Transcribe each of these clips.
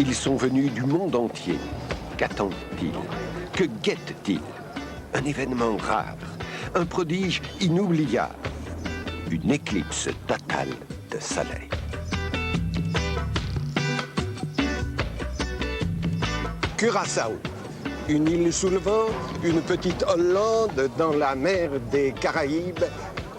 Ils sont venus du monde entier. Qu'attendent-ils? Que guettent-ils? Un événement rare, un prodige inoubliable, une éclipse totale de soleil. Curaçao, une île sous le vent, une petite Hollande dans la mer des Caraïbes.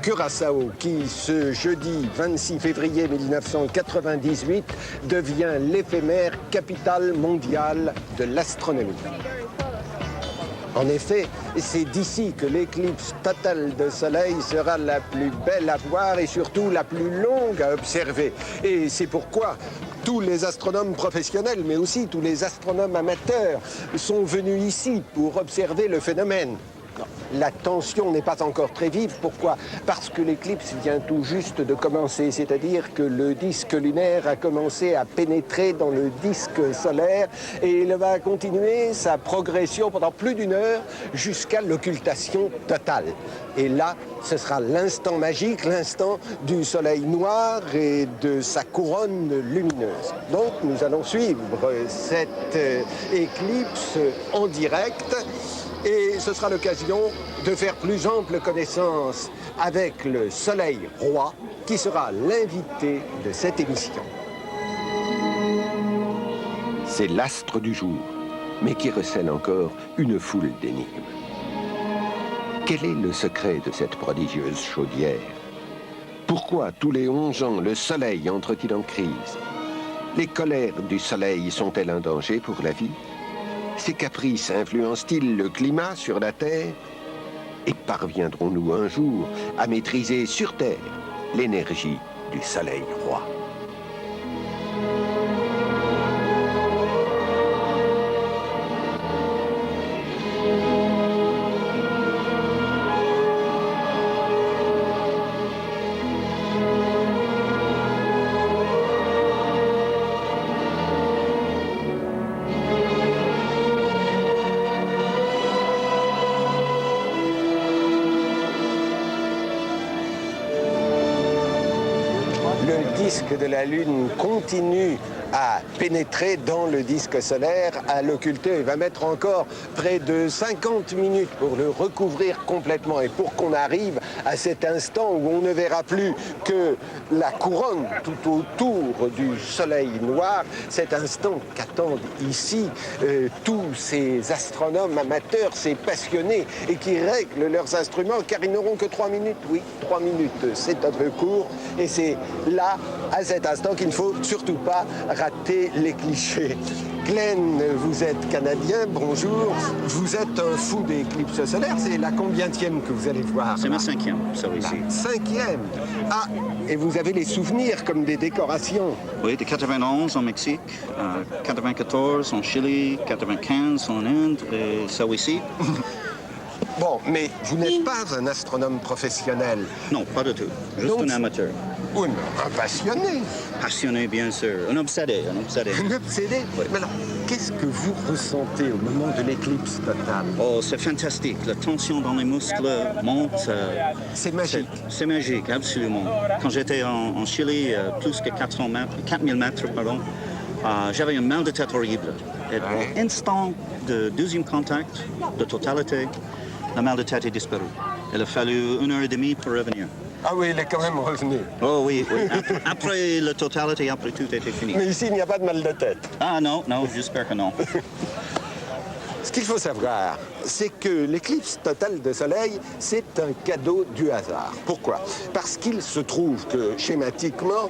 Curaçao, qui ce jeudi 26 février 1998 devient l'éphémère capitale mondiale de l'astronomie. En effet, c'est d'ici que l'éclipse totale de soleil sera la plus belle à voir et surtout la plus longue à observer. Et c'est pourquoi tous les astronomes professionnels, mais aussi tous les astronomes amateurs, sont venus ici pour observer le phénomène. La tension n'est pas encore très vive. Pourquoi? Parce que l'éclipse vient tout juste de commencer, c'est-à-dire que le disque lunaire a commencé à pénétrer dans le disque solaire et il va continuer sa progression pendant plus d'une heure jusqu'à l'occultation totale. Et là, ce sera l'instant magique, l'instant du soleil noir et de sa couronne lumineuse. Donc, nous allons suivre cette éclipse en direct. Et ce sera l'occasion de faire plus ample connaissance avec le Soleil Roi, qui sera l'invité de cette émission. C'est l'astre du jour, mais qui recèle encore une foule d'énigmes. Quel est le secret de cette prodigieuse chaudière? Pourquoi tous les 11 ans le Soleil entre-t-il en crise? Les colères du Soleil sont-elles un danger pour la vie? Ces caprices influencent-ils le climat sur la Terre? Et parviendrons-nous un jour à maîtriser sur Terre l'énergie du Soleil Roi? Le disque de la Lune continue à pénétrer dans le disque solaire, à l'occulter. Il va mettre encore près de 50 minutes pour le recouvrir complètement et pour qu'on arrive à cet instant où on ne verra plus que la couronne tout autour du soleil noir, cet instant qu'attendent ici tous ces astronomes amateurs, ces passionnés et qui règlent leurs instruments car ils n'auront que 3 minutes. Oui, 3 minutes, c'est un peu court et c'est là, à cet instant, qu'il ne faut surtout pas rater les clichés. Glenn, vous êtes Canadien, bonjour. Vous êtes un fou des éclipses solaires. C'est la combienième que vous allez voir? C'est ma 5e, celui-ci. 5e. Ah, et vous avez les souvenirs comme des décorations? Oui, de 91 en Mexique, 94 en Chili, 95 en Inde, et celui-ci. Bon, mais vous n'êtes pas un astronome professionnel. Non, pas du tout. Juste un amateur. Oui, mais un passionné. Passionné, bien sûr. Un obsédé, un obsédé. Un obsédé? Oui. Mais alors, qu'est-ce que vous ressentez au moment de l'éclipse totale? Oh, c'est fantastique. La tension dans les muscles monte. C'est magique. C'est magique, absolument. Quand j'étais en Chili, plus que 4000 mètres, pardon, j'avais un mal de tête horrible. Et Ouais. au instant de deuxième contact, de totalité, le mal de tête est disparu. Il a fallu 1h30 pour revenir. Ah oui, il est quand même revenu. Oh oui, oui. Après la totalité, après tout était fini. Mais ici, il n'y a pas de mal de tête. Ah non, non, j'espère que non. Ce qu'il faut savoir, c'est que l'éclipse totale de soleil, c'est un cadeau du hasard. Pourquoi? Parce qu'il se trouve que, schématiquement,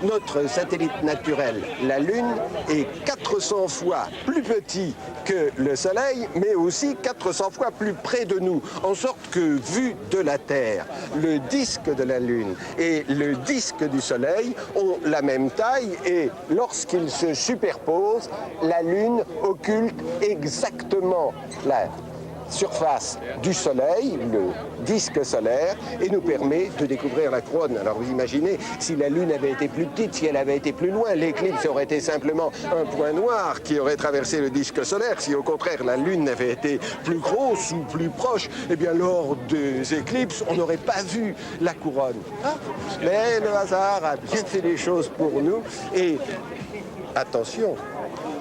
notre satellite naturel, la Lune, est 400 fois plus petit que le Soleil, mais aussi 400 fois plus près de nous. En sorte que, vu de la Terre, le disque de la Lune et le disque du Soleil ont la même taille et lorsqu'ils se superposent, la Lune occulte exactement la surface du Soleil, le disque solaire, et nous permet de découvrir la couronne. Alors vous imaginez, si la Lune avait été plus petite, si elle avait été plus loin, l'éclipse aurait été simplement un point noir qui aurait traversé le disque solaire. Si au contraire la Lune avait été plus grosse ou plus proche, eh bien lors des éclipses, on n'aurait pas vu la couronne. Mais le hasard a bien fait les choses pour nous et attention,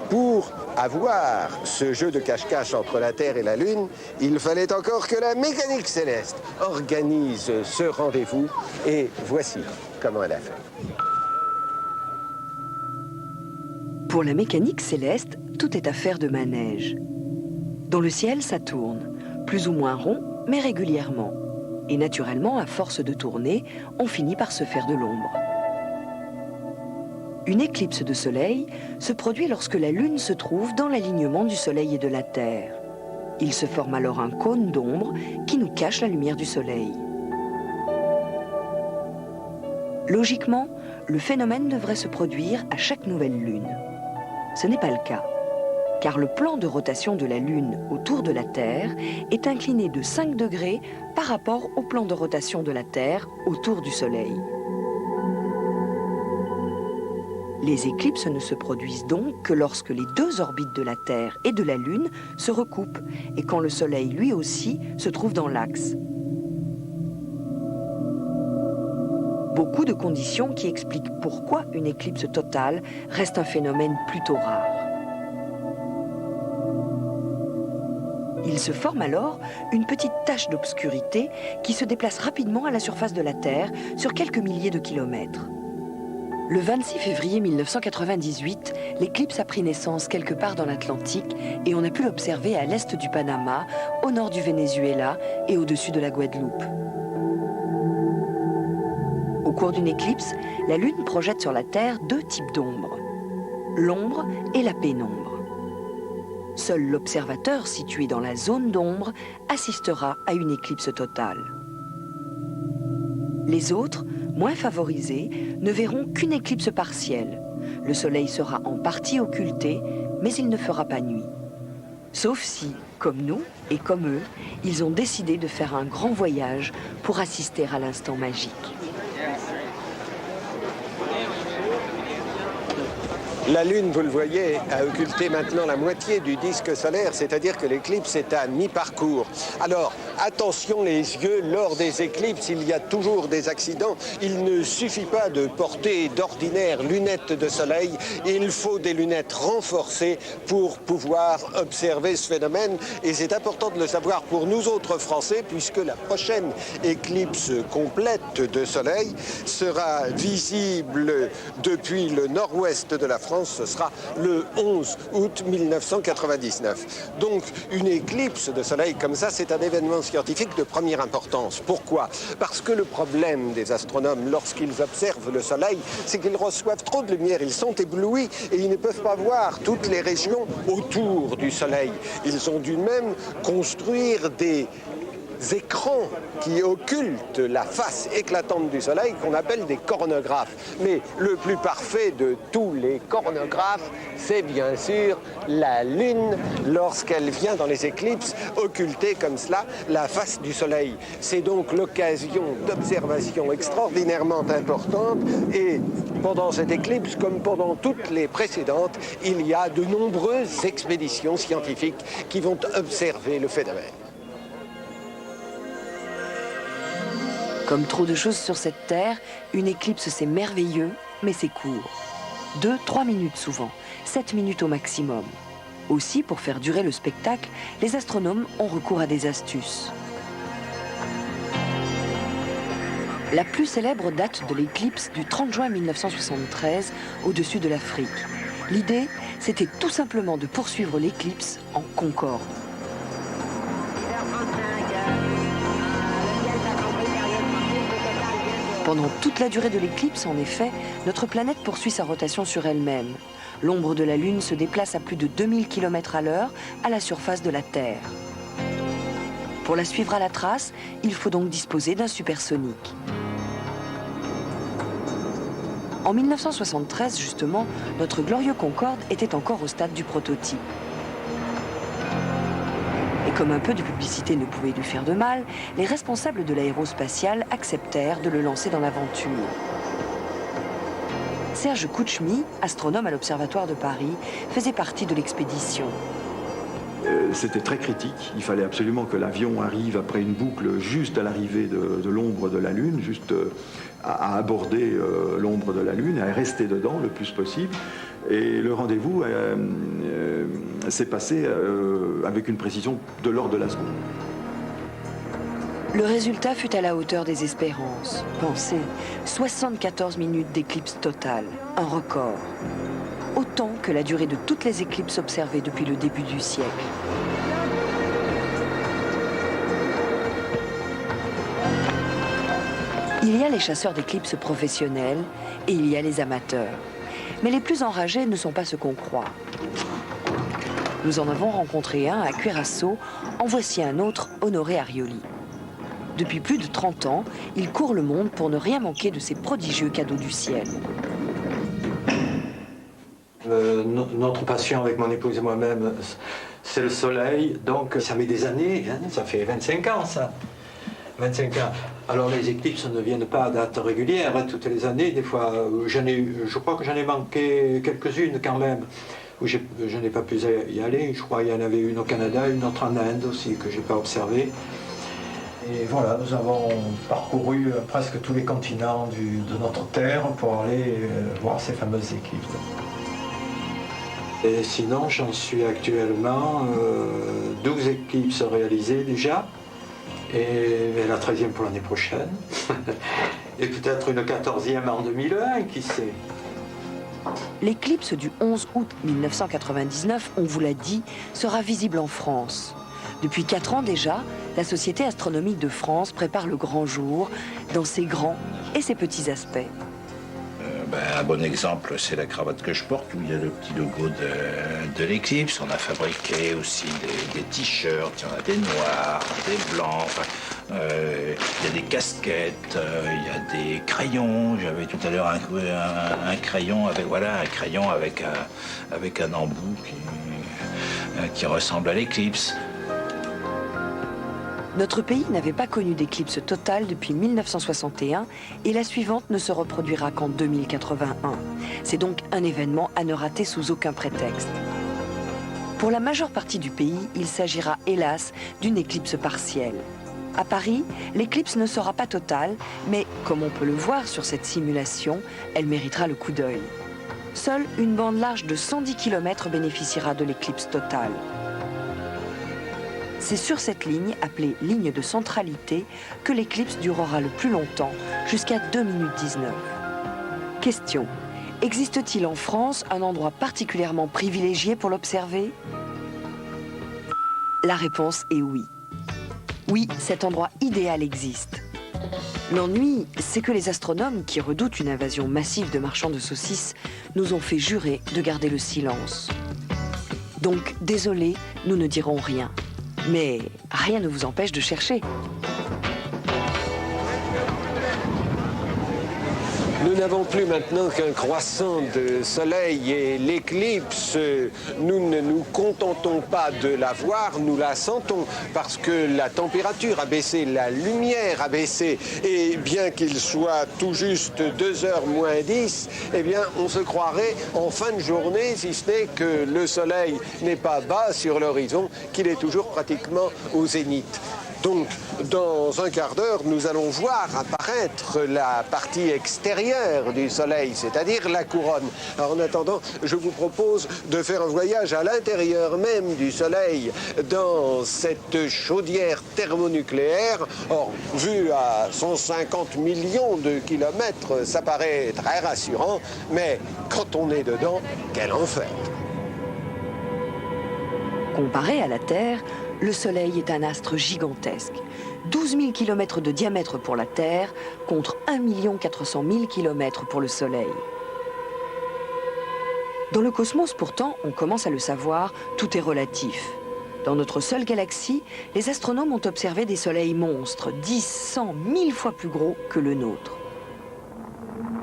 Pour avoir ce jeu de cache-cache entre la Terre et la Lune, il fallait encore que la mécanique céleste organise ce rendez-vous. Et voici comment elle a fait. Pour la mécanique céleste, tout est affaire de manège. Dans le ciel, ça tourne, plus ou moins rond, mais régulièrement. Et naturellement, à force de tourner, on finit par se faire de l'ombre. Une éclipse de soleil se produit lorsque la Lune se trouve dans l'alignement du Soleil et de la Terre. Il se forme alors un cône d'ombre qui nous cache la lumière du Soleil. Logiquement, le phénomène devrait se produire à chaque nouvelle Lune. Ce n'est pas le cas, car le plan de rotation de la Lune autour de la Terre est incliné de 5 degrés par rapport au plan de rotation de la Terre autour du Soleil. Les éclipses ne se produisent donc que lorsque les deux orbites de la Terre et de la Lune se recoupent et quand le Soleil, lui aussi, se trouve dans l'axe. Beaucoup de conditions qui expliquent pourquoi une éclipse totale reste un phénomène plutôt rare. Il se forme alors une petite tache d'obscurité qui se déplace rapidement à la surface de la Terre sur quelques milliers de kilomètres. Le 26 février 1998, l'éclipse a pris naissance quelque part dans l'Atlantique et on a pu l'observer à l'est du Panama, au nord du Venezuela et au-dessus de la Guadeloupe. Au cours d'une éclipse, la Lune projette sur la Terre deux types d'ombres, l'ombre et la pénombre. Seul l'observateur situé dans la zone d'ombre assistera à une éclipse totale. Les autres, moins favorisés, ne verront qu'une éclipse partielle. Le Soleil sera en partie occulté, mais il ne fera pas nuit. Sauf si, comme nous et comme eux, ils ont décidé de faire un grand voyage pour assister à l'instant magique. La Lune, vous le voyez, a occulté maintenant la moitié du disque solaire, c'est-à-dire que l'éclipse est à mi-parcours. Alors, attention les yeux, lors des éclipses, il y a toujours des accidents. Il ne suffit pas de porter d'ordinaires lunettes de soleil, il faut des lunettes renforcées pour pouvoir observer ce phénomène. Et c'est important de le savoir pour nous autres Français, puisque la prochaine éclipse complète de soleil sera visible depuis le nord-ouest de la France. Ce sera le 11 août 1999. Donc, une éclipse de soleil comme ça, c'est un événement scientifique de première importance. Pourquoi? Parce que le problème des astronomes, lorsqu'ils observent le soleil, c'est qu'ils reçoivent trop de lumière, ils sont éblouis et ils ne peuvent pas voir toutes les régions autour du soleil. Ils ont dû même construire des écrans qui occultent la face éclatante du soleil qu'on appelle des cornographes. Mais le plus parfait de tous les cornographes, c'est bien sûr la Lune lorsqu'elle vient dans les éclipses occulter comme cela la face du soleil. C'est donc l'occasion d'observation extraordinairement importante et pendant cette éclipse, comme pendant toutes les précédentes, il y a de nombreuses expéditions scientifiques qui vont observer le phénomène. Comme trop de choses sur cette terre, une éclipse c'est merveilleux, mais c'est court. 2-3 minutes souvent, 7 minutes au maximum. Aussi, pour faire durer le spectacle, les astronomes ont recours à des astuces. La plus célèbre date de l'éclipse du 30 juin 1973 au-dessus de l'Afrique. L'idée, c'était tout simplement de poursuivre l'éclipse en Concorde. Pendant toute la durée de l'éclipse, en effet, notre planète poursuit sa rotation sur elle-même. L'ombre de la Lune se déplace à plus de 2000 km à l'heure à la surface de la Terre. Pour la suivre à la trace, il faut donc disposer d'un supersonique. En 1973, justement, notre glorieux Concorde était encore au stade du prototype. Et comme un peu de publicité ne pouvait lui faire de mal, les responsables de l'aérospatiale acceptèrent de le lancer dans l'aventure. Serge Kouchmy, astronome à l'Observatoire de Paris, faisait partie de l'expédition. C'était très critique. Il fallait absolument que l'avion arrive après une boucle juste à l'arrivée de l'ombre de la Lune, juste à aborder l'ombre de la Lune, à rester dedans le plus possible. Et le rendez-vous s'est passé avec une précision de l'ordre de la seconde. Le résultat fut à la hauteur des espérances. Pensez, 74 minutes d'éclipse totale, un record. Autant que la durée de toutes les éclipses observées depuis le début du siècle. Il y a les chasseurs d'éclipses professionnels et il y a les amateurs. Mais les plus enragés ne sont pas ceux qu'on croit. Nous en avons rencontré un à Curaçao, en voici un autre, Honoré Arioli. Depuis plus de 30 ans, il court le monde pour ne rien manquer de ces prodigieux cadeaux du ciel. Notre passion avec mon épouse et moi-même, c'est le soleil. Donc ça met des années, hein, ça fait 25 ans ça. 25 ans. Alors les éclipses ne viennent pas à date régulière, hein, toutes les années. Des fois, je crois que j'en ai manqué quelques-unes quand même, où je n'ai pas pu y aller. Je crois qu'il y en avait une au Canada, une autre en Inde aussi, que je n'ai pas observée. Et voilà, nous avons parcouru presque tous les continents de notre Terre pour aller voir ces fameuses éclipses. Et sinon, j'en suis actuellement 12 éclipses réalisées déjà, et la 13e pour l'année prochaine, et peut-être une 14e en 2001, qui sait. L'éclipse du 11 août 1999, on vous l'a dit, sera visible en France. Depuis 4 ans déjà, la Société astronomique de France prépare le grand jour dans ses grands et ses petits aspects. Un bon exemple, c'est la cravate que je porte, où il y a le petit logo de l'éclipse. On a fabriqué aussi des t-shirts, il y en a des noirs, des blancs, il y a des casquettes, il y a des crayons. J'avais tout à l'heure un crayon avec un embout qui ressemble à l'éclipse. Notre pays n'avait pas connu d'éclipse totale depuis 1961 et la suivante ne se reproduira qu'en 2081. C'est donc un événement à ne rater sous aucun prétexte. Pour la majeure partie du pays, il s'agira hélas d'une éclipse partielle. À Paris, l'éclipse ne sera pas totale, mais comme on peut le voir sur cette simulation, elle méritera le coup d'œil. Seule une bande large de 110 km bénéficiera de l'éclipse totale. C'est sur cette ligne, appelée ligne de centralité, que l'éclipse durera le plus longtemps, jusqu'à 2 minutes 19. Question. Existe-t-il en France un endroit particulièrement privilégié pour l'observer? La réponse est oui. Oui, cet endroit idéal existe. L'ennui, c'est que les astronomes, qui redoutent une invasion massive de marchands de saucisses, nous ont fait jurer de garder le silence. Donc, désolé, nous ne dirons rien. Mais rien ne vous empêche de chercher. Nous n'avons plus maintenant qu'un croissant de soleil et l'éclipse, nous ne nous contentons pas de la voir, nous la sentons parce que la température a baissé, la lumière a baissé et bien qu'il soit tout juste 2h moins 10, eh bien on se croirait en fin de journée si ce n'est que le soleil n'est pas bas sur l'horizon, qu'il est toujours pratiquement au zénith. Donc, dans un quart d'heure, nous allons voir apparaître la partie extérieure du Soleil, c'est-à-dire la couronne. Alors, en attendant, je vous propose de faire un voyage à l'intérieur même du Soleil, dans cette chaudière thermonucléaire. Or, vu à 150 millions de kilomètres, ça paraît très rassurant, mais quand on est dedans, quel enfer! Comparé à la Terre, le Soleil est un astre gigantesque. 12 000 km de diamètre pour la Terre contre 1 400 000 km pour le Soleil. Dans le cosmos, pourtant, on commence à le savoir, tout est relatif. Dans notre seule galaxie, les astronomes ont observé des soleils monstres, 10, 100, 1000 fois plus gros que le nôtre.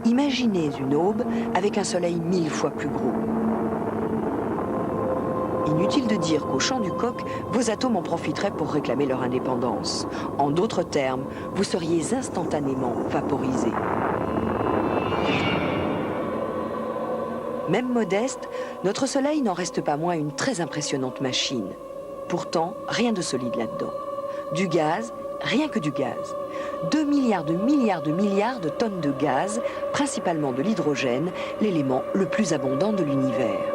Imaginez une aube avec un soleil 1000 fois plus gros. Inutile de dire qu'au champ du Coq, vos atomes en profiteraient pour réclamer leur indépendance. En d'autres termes, vous seriez instantanément vaporisés. Même modeste, notre Soleil n'en reste pas moins une très impressionnante machine. Pourtant, rien de solide là-dedans. Du gaz, rien que du gaz. 2 milliards de tonnes de gaz, principalement de l'hydrogène, l'élément le plus abondant de l'univers.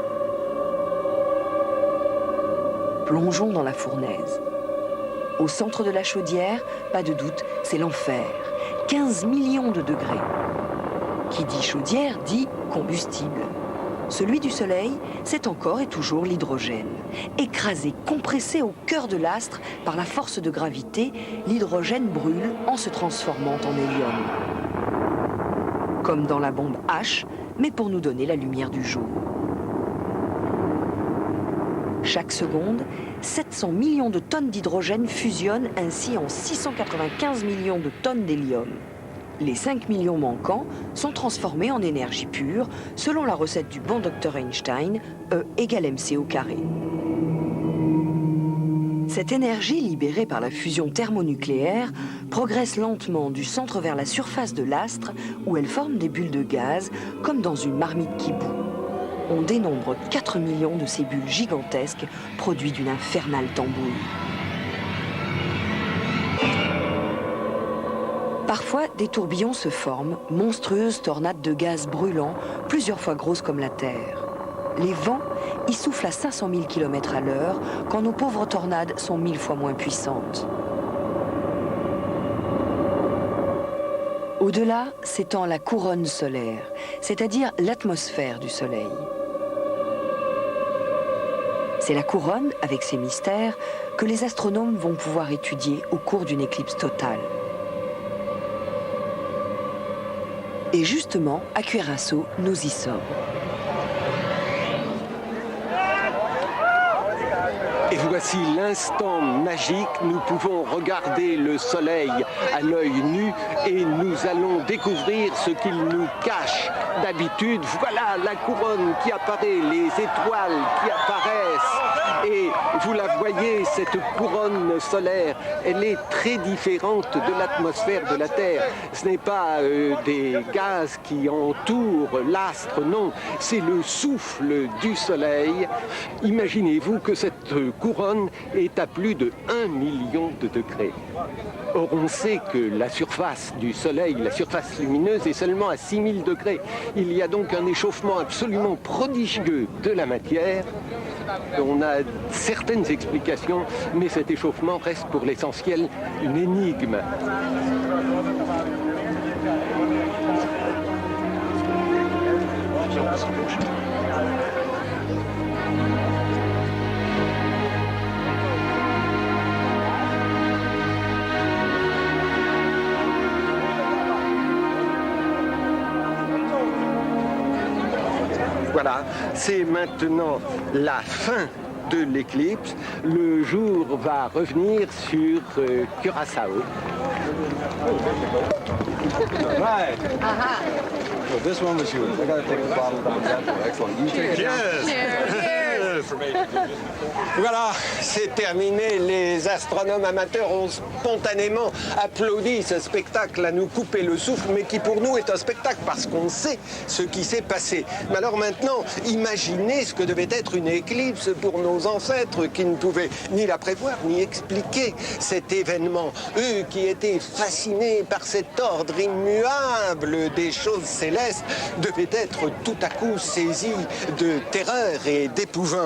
Plongeons dans la fournaise. Au centre de la chaudière, pas de doute, c'est l'enfer. 15 millions de degrés. Qui dit chaudière dit combustible. Celui du Soleil, c'est encore et toujours l'hydrogène. Écrasé, compressé au cœur de l'astre par la force de gravité, l'hydrogène brûle en se transformant en hélium. Comme dans la bombe H, mais pour nous donner la lumière du jour. Chaque seconde, 700 millions de tonnes d'hydrogène fusionnent ainsi en 695 millions de tonnes d'hélium. Les 5 millions manquants sont transformés en énergie pure, selon la recette du bon docteur Einstein, E égale mc au carré. Cette énergie libérée par la fusion thermonucléaire progresse lentement du centre vers la surface de l'astre, où elle forme des bulles de gaz, comme dans une marmite qui bout. On dénombre 4 millions de ces bulles gigantesques, produites d'une infernale tambouille. Parfois, des tourbillons se forment, monstrueuses tornades de gaz brûlant, plusieurs fois grosses comme la Terre. Les vents y soufflent à 500 000 km à l'heure, quand nos pauvres tornades sont 1000 fois moins puissantes. Au-delà s'étend la couronne solaire, c'est-à-dire l'atmosphère du Soleil. C'est la couronne, avec ses mystères, que les astronomes vont pouvoir étudier au cours d'une éclipse totale. Et justement, à Curaçao, nous y sommes. Et voici l'instant magique, nous pouvons regarder le soleil à l'œil nu et nous allons découvrir ce qu'il nous cache. D'habitude, voilà la couronne qui apparaît, les étoiles qui apparaissent. Et vous la voyez, cette couronne solaire, elle est très différente de l'atmosphère de la Terre. Ce n'est pas des gaz qui entourent l'astre, non, c'est le souffle du soleil. Imaginez-vous que cette couronne est à plus de 1 million de degrés. Or, on sait que la surface du Soleil, la surface lumineuse, est seulement à 6000 degrés. Il y a donc un échauffement absolument prodigieux de la matière. On a certaines explications, mais cet échauffement reste pour l'essentiel une énigme. Voilà, c'est maintenant la fin de l'éclipse. Le jour va revenir sur Curaçao. Right. So this one was yours. I gotta take the bottle of that. Excellent. You take it. Yes. Voilà, c'est terminé. Les astronomes amateurs ont spontanément applaudi ce spectacle à nous couper le souffle, mais qui pour nous est un spectacle parce qu'on sait ce qui s'est passé. Mais alors maintenant, imaginez ce que devait être une éclipse pour nos ancêtres qui ne pouvaient ni la prévoir ni expliquer cet événement. Eux qui étaient fascinés par cet ordre immuable des choses célestes devaient être tout à coup saisis de terreur et d'épouvante.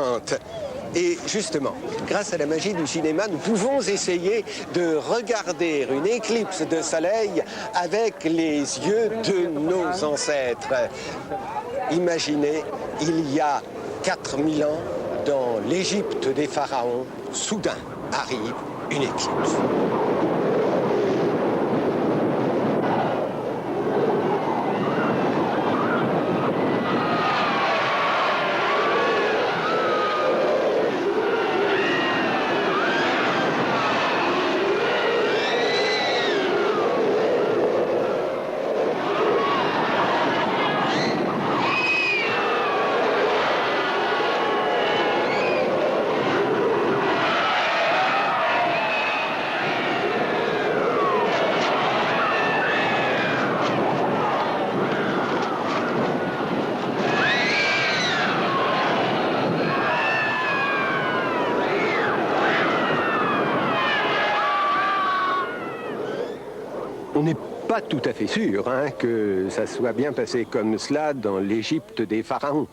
Et justement, grâce à la magie du cinéma, nous pouvons essayer de regarder une éclipse de soleil avec les yeux de nos ancêtres. Imaginez, il y a 4000 ans, dans l'Égypte des pharaons, soudain arrive une éclipse. On n'est pas tout à fait sûr que ça soit bien passé comme cela dans l'Égypte des pharaons.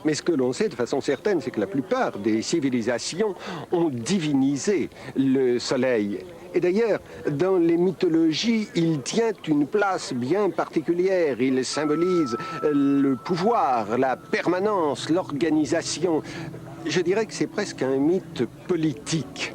Mais ce que l'on sait de façon certaine, c'est que la plupart des civilisations ont divinisé le soleil. Et d'ailleurs, dans les mythologies, il tient une place bien particulière. Il symbolise le pouvoir, la permanence, l'organisation. Je dirais que c'est presque un mythe politique.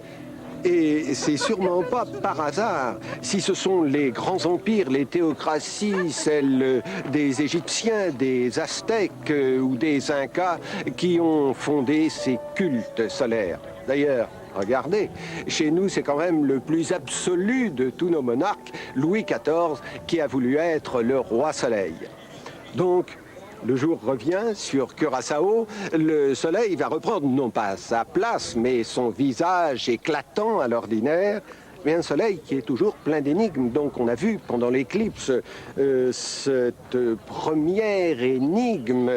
Et c'est sûrement pas par hasard si ce sont les grands empires, les théocraties, celles des Égyptiens, des Aztèques ou des Incas qui ont fondé ces cultes solaires. D'ailleurs, regardez, chez nous, c'est quand même le plus absolu de tous nos monarques, Louis XIV, qui a voulu être le roi soleil. Donc, le jour revient sur Curaçao, le soleil va reprendre non pas sa place, mais son visage éclatant à l'ordinaire, mais un soleil qui est toujours plein d'énigmes. Donc on a vu pendant l'éclipse cette première énigme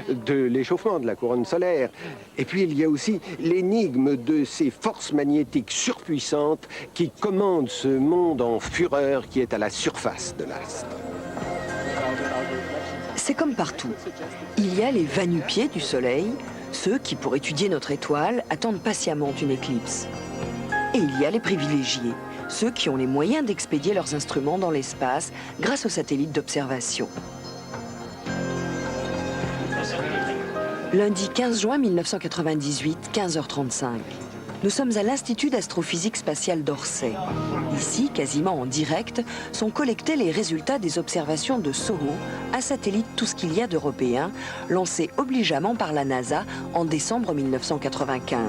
de l'échauffement de la couronne solaire. Et puis il y a aussi l'énigme de ces forces magnétiques surpuissantes qui commandent ce monde en fureur qui est à la surface de l'astre. C'est comme partout. Il y a les va-nu-pieds du Soleil, ceux qui, pour étudier notre étoile, attendent patiemment une éclipse. Et il y a les privilégiés, ceux qui ont les moyens d'expédier leurs instruments dans l'espace grâce aux satellites d'observation. Lundi 15 juin 1998, 15h35. Nous sommes à l'Institut d'astrophysique spatiale d'Orsay. Ici, quasiment en direct, sont collectés les résultats des observations de SOHO, un satellite tout ce qu'il y a d'européen, lancé obligeamment par la NASA en décembre 1995.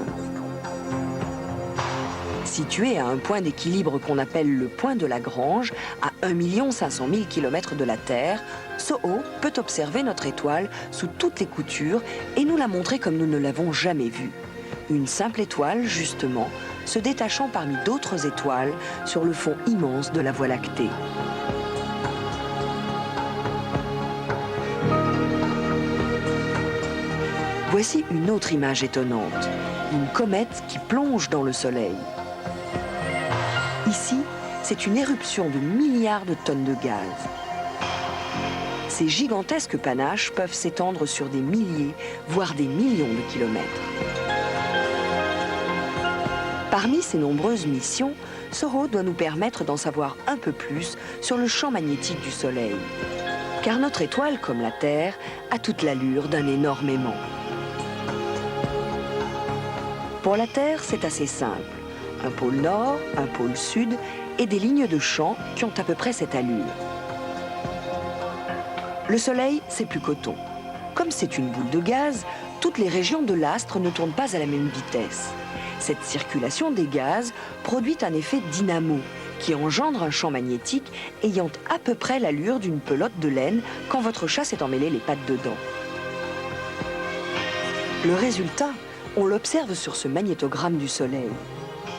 Situé à un point d'équilibre qu'on appelle le point de Lagrange, à 1 500 000 km de la Terre, SOHO peut observer notre étoile sous toutes les coutures et nous la montrer comme nous ne l'avons jamais vue. Une simple étoile, justement, se détachant parmi d'autres étoiles sur le fond immense de la Voie lactée. Voici une autre image étonnante, une comète qui plonge dans le Soleil. Ici, c'est une éruption de milliards de tonnes de gaz. Ces gigantesques panaches peuvent s'étendre sur des milliers, voire des millions de kilomètres. Parmi ces nombreuses missions, SOHO doit nous permettre d'en savoir un peu plus sur le champ magnétique du Soleil. Car notre étoile, comme la Terre, a toute l'allure d'un énorme aimant. Pour la Terre, c'est assez simple. Un pôle nord, un pôle sud et des lignes de champ qui ont à peu près cette allure. Le Soleil, c'est plus coton. Comme c'est une boule de gaz, toutes les régions de l'astre ne tournent pas à la même vitesse. Cette circulation des gaz produit un effet dynamo qui engendre un champ magnétique ayant à peu près l'allure d'une pelote de laine quand votre chat s'est emmêlé les pattes dedans. Le résultat, on l'observe sur ce magnétogramme du Soleil.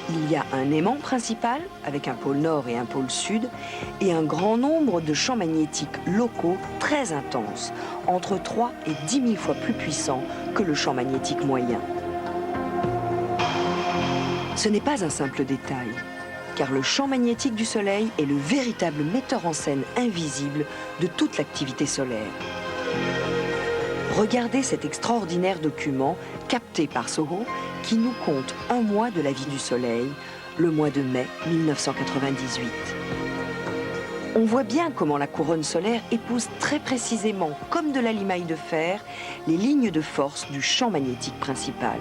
Il y a un aimant principal avec un pôle nord et un pôle sud et un grand nombre de champs magnétiques locaux très intenses, entre 3 et 10 000 fois plus puissants que le champ magnétique moyen. Ce n'est pas un simple détail, car le champ magnétique du Soleil est le véritable metteur en scène invisible de toute l'activité solaire. Regardez cet extraordinaire document capté par SOHO qui nous compte un mois de la vie du Soleil, le mois de mai 1998. On voit bien comment la couronne solaire épouse très précisément, comme de la limaille de fer, les lignes de force du champ magnétique principal.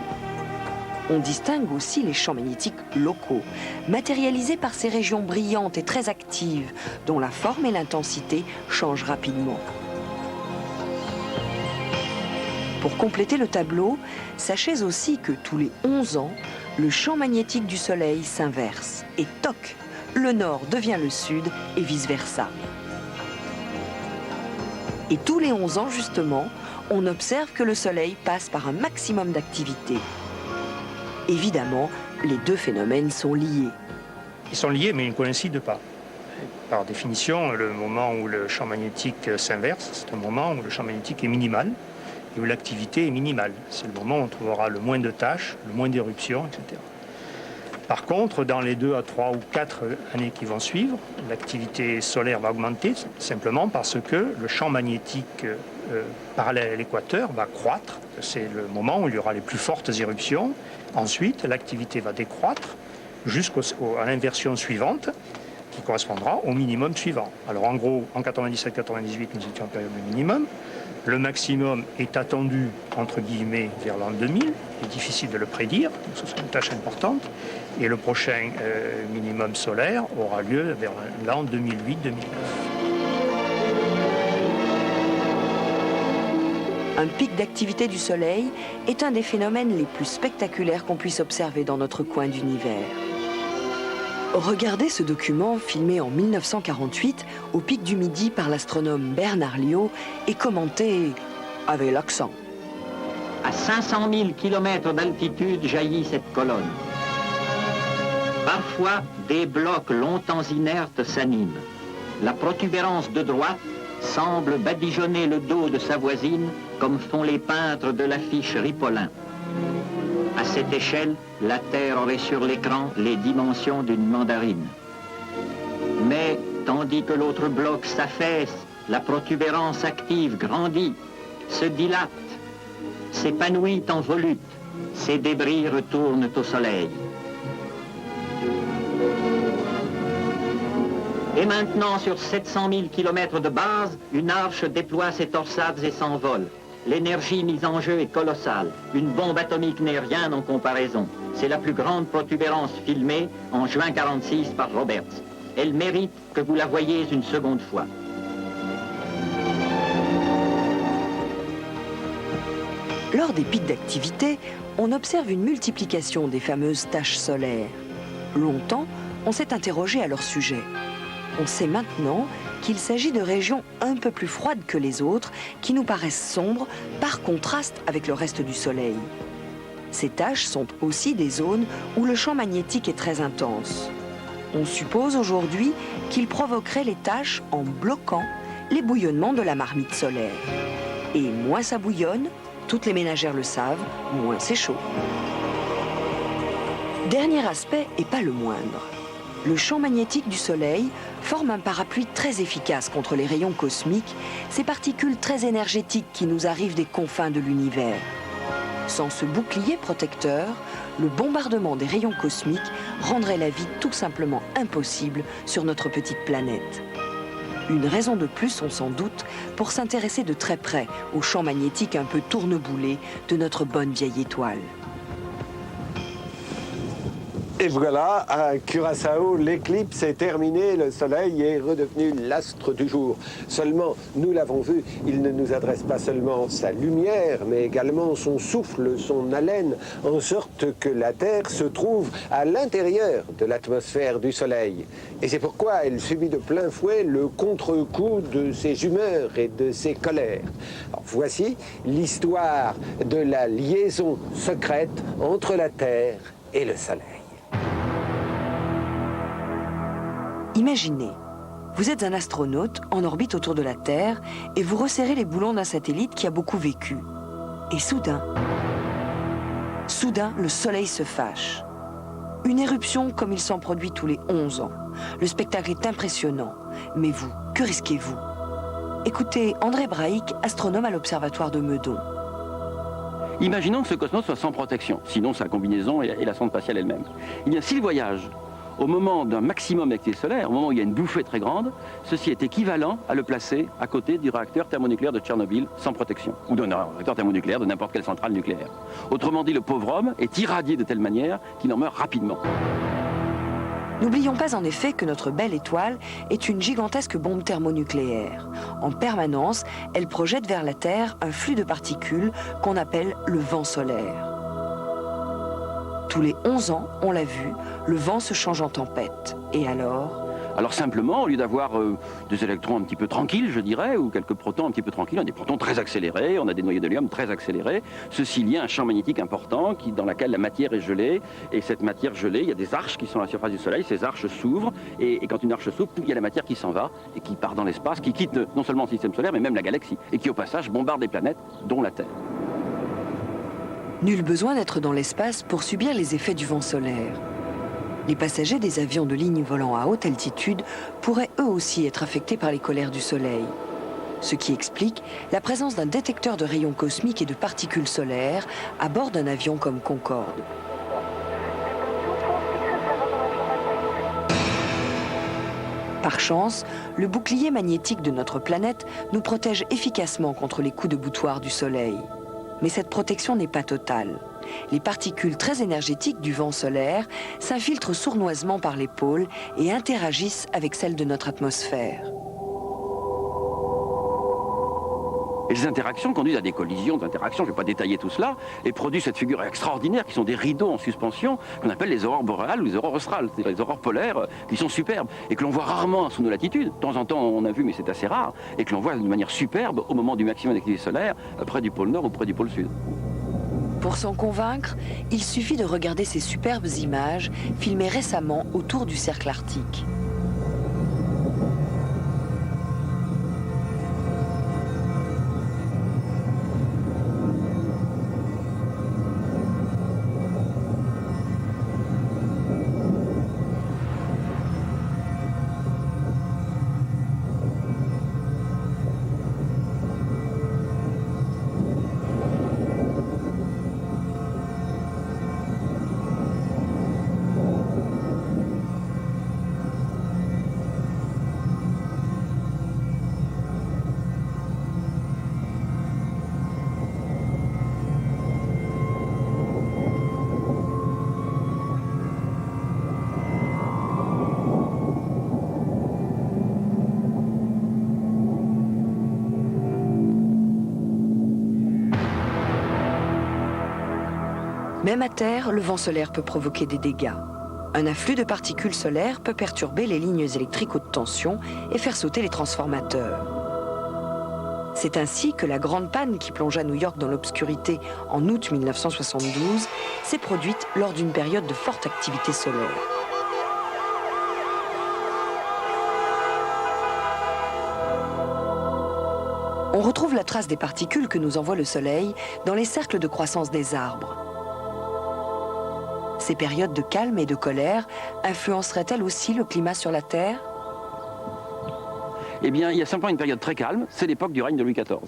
On distingue aussi les champs magnétiques locaux, matérialisés par ces régions brillantes et très actives, dont la forme et l'intensité changent rapidement. Pour compléter le tableau, sachez aussi que tous les 11 ans, le champ magnétique du Soleil s'inverse. Et toc, le nord devient le sud et vice-versa. Et tous les 11 ans, justement, on observe que le Soleil passe par un maximum d'activité. Évidemment, les deux phénomènes sont liés. Ils sont liés, mais ils ne coïncident pas. Par définition, le moment où le champ magnétique s'inverse, c'est un moment où le champ magnétique est minimal et où l'activité est minimale. C'est le moment où on trouvera le moins de tâches, le moins d'éruptions, etc. Par contre, dans les 2 à 3 ou 4 années qui vont suivre, l'activité solaire va augmenter simplement parce que le champ magnétique parallèle à l'équateur va croître. C'est le moment où il y aura les plus fortes éruptions. Ensuite, l'activité va décroître jusqu'à l'inversion suivante, qui correspondra au minimum suivant. Alors en gros, en 97-98, nous étions en période de minimum. Le maximum est attendu, entre guillemets, vers l'an 2000. Il est difficile de le prédire, ce sera une tâche importante. Et le prochain minimum solaire aura lieu vers l'an 2008-2009. Un pic d'activité du Soleil est un des phénomènes les plus spectaculaires qu'on puisse observer dans notre coin d'univers. Regardez ce document filmé en 1948 au pic du Midi par l'astronome Bernard Liot et commenté avec l'accent. À 500 000 km d'altitude jaillit cette colonne. Parfois, des blocs longtemps inertes s'animent. La protubérance de droite semble badigeonner le dos de sa voisine comme font les peintres de l'affiche Ripollin. À cette échelle, la Terre aurait sur l'écran les dimensions d'une mandarine. Mais, tandis que l'autre bloc s'affaisse, la protubérance active grandit, se dilate, s'épanouit en volutes. Ces débris retournent au Soleil. Et maintenant, sur 700 000 km de base, une arche déploie ses torsades et s'envole. L'énergie mise en jeu est colossale. Une bombe atomique n'est rien en comparaison. C'est la plus grande protubérance filmée en juin 1946 par Roberts. Elle mérite que vous la voyiez une seconde fois. Lors des pics d'activité, on observe une multiplication des fameuses taches solaires. Longtemps, on s'est interrogé à leur sujet. On sait maintenant qu'il s'agit de régions un peu plus froides que les autres, qui nous paraissent sombres par contraste avec le reste du Soleil. Ces taches sont aussi des zones où le champ magnétique est très intense. On suppose aujourd'hui qu'il provoquerait les taches en bloquant les bouillonnements de la marmite solaire. Et moins ça bouillonne, toutes les ménagères le savent, moins c'est chaud. Dernier aspect, et pas le moindre. Le champ magnétique du Soleil forme un parapluie très efficace contre les rayons cosmiques, ces particules très énergétiques qui nous arrivent des confins de l'univers. Sans ce bouclier protecteur, le bombardement des rayons cosmiques rendrait la vie tout simplement impossible sur notre petite planète. Une raison de plus, on s'en doute, pour s'intéresser de très près au champ magnétique un peu tourneboulé de notre bonne vieille étoile. Et voilà, à Curaçao, l'éclipse est terminée, le soleil est redevenu l'astre du jour. Seulement, nous l'avons vu, il ne nous adresse pas seulement sa lumière, mais également son souffle, son haleine, en sorte que la Terre se trouve à l'intérieur de l'atmosphère du soleil. Et c'est pourquoi elle subit de plein fouet le contre-coup de ses humeurs et de ses colères. Alors, voici l'histoire de la liaison secrète entre la Terre et le soleil. Imaginez, vous êtes un astronaute en orbite autour de la Terre et vous resserrez les boulons d'un satellite qui a beaucoup vécu. Et soudain, le Soleil se fâche. Une éruption comme il s'en produit tous les 11 ans. Le spectacle est impressionnant. Mais vous, que risquez-vous? Écoutez André Braic, astronome à l'Observatoire de Meudon. Imaginons que ce cosmos soit sans protection, sinon sa combinaison et la sonde spatiale elle-même. Eh bien, s'il voyage au moment d'un maximum d'activité solaire, au moment où il y a une bouffée très grande, ceci est équivalent à le placer à côté du réacteur thermonucléaire de Tchernobyl sans protection, ou d'un réacteur thermonucléaire de n'importe quelle centrale nucléaire. Autrement dit, le pauvre homme est irradié de telle manière qu'il en meurt rapidement. N'oublions pas en effet que notre belle étoile est une gigantesque bombe thermonucléaire. En permanence, elle projette vers la Terre un flux de particules qu'on appelle le vent solaire. Tous les 11 ans, on l'a vu, le vent se change en tempête. Et alors simplement, au lieu d'avoir des électrons un petit peu tranquilles, je dirais, ou quelques protons un petit peu tranquilles, on a des protons très accélérés, on a des noyaux d'hélium très accélérés. Ceci lie à un champ magnétique important dans lequel la matière est gelée. Et cette matière gelée, il y a des arches qui sont à la surface du Soleil, ces arches s'ouvrent. Et quand une arche s'ouvre, il y a la matière qui s'en va et qui part dans l'espace, qui quitte non seulement le système solaire, mais même la galaxie. Et qui, au passage, bombarde des planètes, dont la Terre. Nul besoin d'être dans l'espace pour subir les effets du vent solaire. Les passagers des avions de ligne volant à haute altitude pourraient eux aussi être affectés par les colères du Soleil. Ce qui explique la présence d'un détecteur de rayons cosmiques et de particules solaires à bord d'un avion comme Concorde. Par chance, le bouclier magnétique de notre planète nous protège efficacement contre les coups de boutoir du Soleil. Mais cette protection n'est pas totale. Les particules très énergétiques du vent solaire s'infiltrent sournoisement par les pôles et interagissent avec celles de notre atmosphère. Et ces interactions conduisent à des collisions d'interactions, je ne vais pas détailler tout cela, et produisent cette figure extraordinaire qui sont des rideaux en suspension qu'on appelle les aurores boréales ou les aurores australes, c'est-à-dire les aurores polaires qui sont superbes et que l'on voit rarement sous nos latitudes. De temps en temps on a vu, mais c'est assez rare, et que l'on voit d'une manière superbe au moment du maximum d'activité solaire, près du pôle Nord ou près du pôle Sud. Pour s'en convaincre, il suffit de regarder ces superbes images filmées récemment autour du cercle arctique. Même à terre, le vent solaire peut provoquer des dégâts. Un afflux de particules solaires peut perturber les lignes électriques haute tension et faire sauter les transformateurs. C'est ainsi que la grande panne qui plongea New York dans l'obscurité en août 1972 s'est produite lors d'une période de forte activité solaire. On retrouve la trace des particules que nous envoie le Soleil dans les cercles de croissance des arbres. Ces périodes de calme et de colère influenceraient-elles aussi le climat sur la Terre ? Eh bien, il y a simplement une période très calme, c'est l'époque du règne de Louis XIV.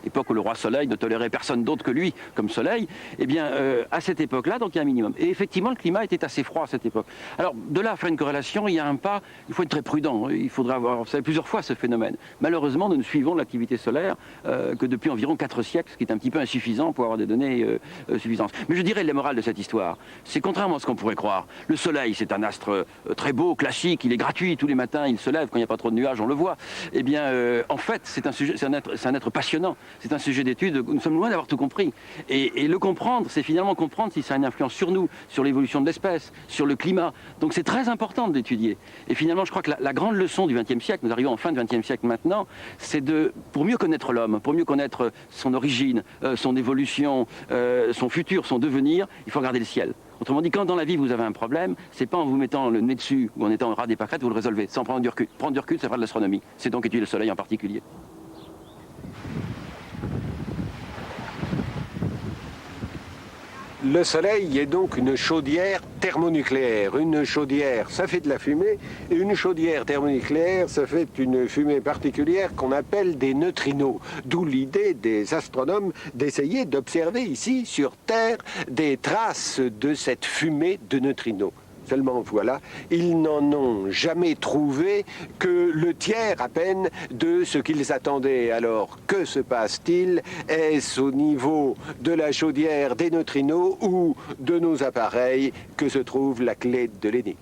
Époque où le roi Soleil ne tolérait personne d'autre que lui comme Soleil. Eh bien, à cette époque-là, donc il y a un minimum. Et effectivement, le climat était assez froid à cette époque. Alors, de là à faire une corrélation, il y a un pas, il faut être très prudent. Il faudra avoir observé plusieurs fois ce phénomène. Malheureusement, nous ne suivons l'activité solaire que depuis environ 4 siècles, ce qui est un petit peu insuffisant pour avoir des données suffisantes. Mais je dirais la morale de cette histoire, c'est contrairement à ce qu'on pourrait croire. Le Soleil, c'est un astre très beau, classique, il est gratuit, tous les matins, il se lève, quand il n'y a pas trop de nuages, on le voit. Eh bien, en fait, c'est un être passionnant. C'est un sujet d'étude, nous sommes loin d'avoir tout compris. Et le comprendre, c'est finalement comprendre si ça a une influence sur nous, sur l'évolution de l'espèce, sur le climat. Donc c'est très important de l'étudier. Et finalement, je crois que la grande leçon du XXe siècle, nous arrivons en fin du XXe siècle maintenant, c'est pour mieux connaître l'homme, pour mieux connaître son origine, son évolution, son futur, son devenir, il faut regarder le ciel. Autrement dit, quand dans la vie vous avez un problème, c'est pas en vous mettant le nez dessus ou en étant au ras des pâquerettes, vous le résolvez, sans prendre du recul. Prendre du recul, c'est faire de l'astronomie. C'est donc étudier le Soleil en particulier. Le Soleil est donc une chaudière thermonucléaire. Une chaudière, ça fait de la fumée, et une chaudière thermonucléaire, ça fait une fumée particulière qu'on appelle des neutrinos. D'où l'idée des astronomes d'essayer d'observer ici, sur Terre, des traces de cette fumée de neutrinos. Seulement voilà, ils n'en ont jamais trouvé que le tiers à peine de ce qu'ils attendaient. Alors que se passe-t-il? Est-ce au niveau de la chaudière des neutrinos ou de nos appareils que se trouve la clé de l'énigme?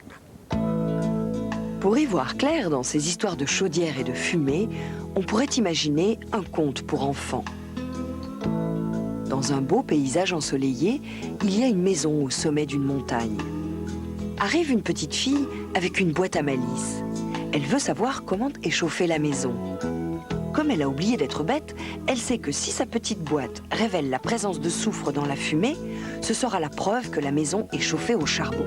Pour y voir clair dans ces histoires de chaudière et de fumée, on pourrait imaginer un conte pour enfants. Dans un beau paysage ensoleillé, il y a une maison au sommet d'une montagne. Arrive une petite fille avec une boîte à malice. Elle veut savoir comment échauffer la maison. Comme elle a oublié d'être bête, elle sait que si sa petite boîte révèle la présence de soufre dans la fumée, ce sera la preuve que la maison est chauffée au charbon.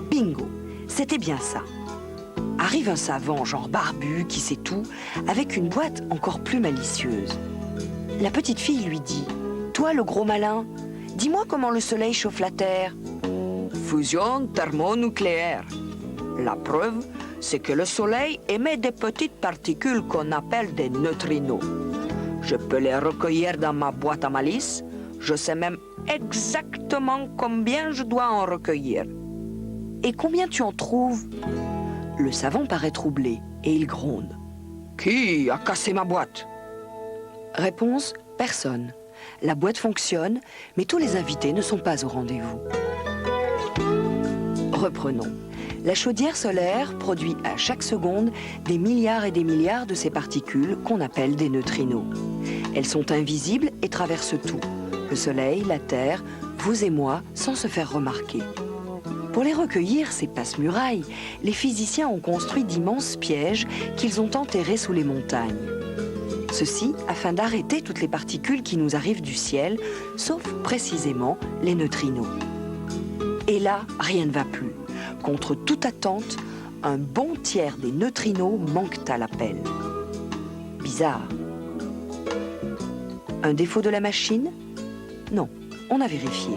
Bingo, c'était bien ça. Arrive un savant, genre barbu, qui sait tout, avec une boîte encore plus malicieuse. La petite fille lui dit « Toi, le gros malin, dis-moi comment le soleil chauffe la terre ?» fusion thermonucléaire. La preuve, c'est que le Soleil émet des petites particules qu'on appelle des neutrinos. Je peux les recueillir dans ma boîte à malice. Je sais même exactement combien je dois en recueillir. Et combien tu en trouves? Le savant paraît troublé et il gronde. Qui a cassé ma boîte? Réponse, personne. La boîte fonctionne, mais tous les invités ne sont pas au rendez-vous. Reprenons. La chaudière solaire produit à chaque seconde des milliards et des milliards de ces particules qu'on appelle des neutrinos. Elles sont invisibles et traversent tout. Le Soleil, la Terre, vous et moi, sans se faire remarquer. Pour les recueillir, ces passe-murailles, les physiciens ont construit d'immenses pièges qu'ils ont enterrés sous les montagnes. Ceci afin d'arrêter toutes les particules qui nous arrivent du ciel, sauf précisément les neutrinos. Et là, rien ne va plus. Contre toute attente, un bon tiers des neutrinos manquent à l'appel. Bizarre. Un défaut de la machine? Non, on a vérifié.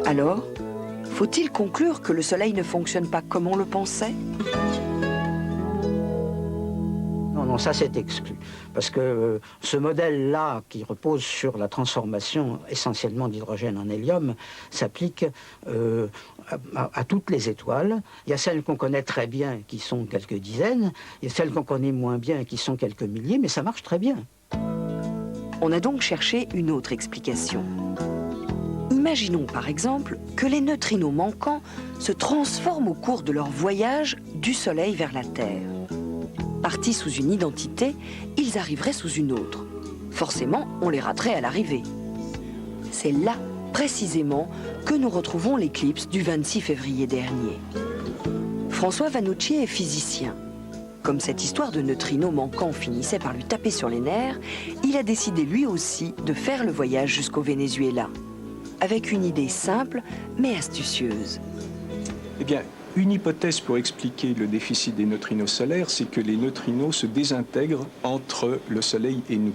Alors, faut-il conclure que le Soleil ne fonctionne pas comme on le pensait? Non, ça c'est exclu. Parce que ce modèle-là, qui repose sur la transformation essentiellement d'hydrogène en hélium, s'applique à toutes les étoiles. Il y a celles qu'on connaît très bien, qui sont quelques dizaines. Il y a celles qu'on connaît moins bien, qui sont quelques milliers, mais ça marche très bien. On a donc cherché une autre explication. Imaginons par exemple que les neutrinos manquants se transforment au cours de leur voyage du Soleil vers la Terre. Partis sous une identité, ils arriveraient sous une autre. Forcément, on les raterait à l'arrivée. C'est là, précisément, que nous retrouvons l'éclipse du 26 février dernier. François Vanucci est physicien. Comme cette histoire de neutrinos manquants finissait par lui taper sur les nerfs, il a décidé lui aussi de faire le voyage jusqu'au Venezuela. Avec une idée simple, mais astucieuse. Eh bien, une hypothèse pour expliquer le déficit des neutrinos solaires, c'est que les neutrinos se désintègrent entre le Soleil et nous.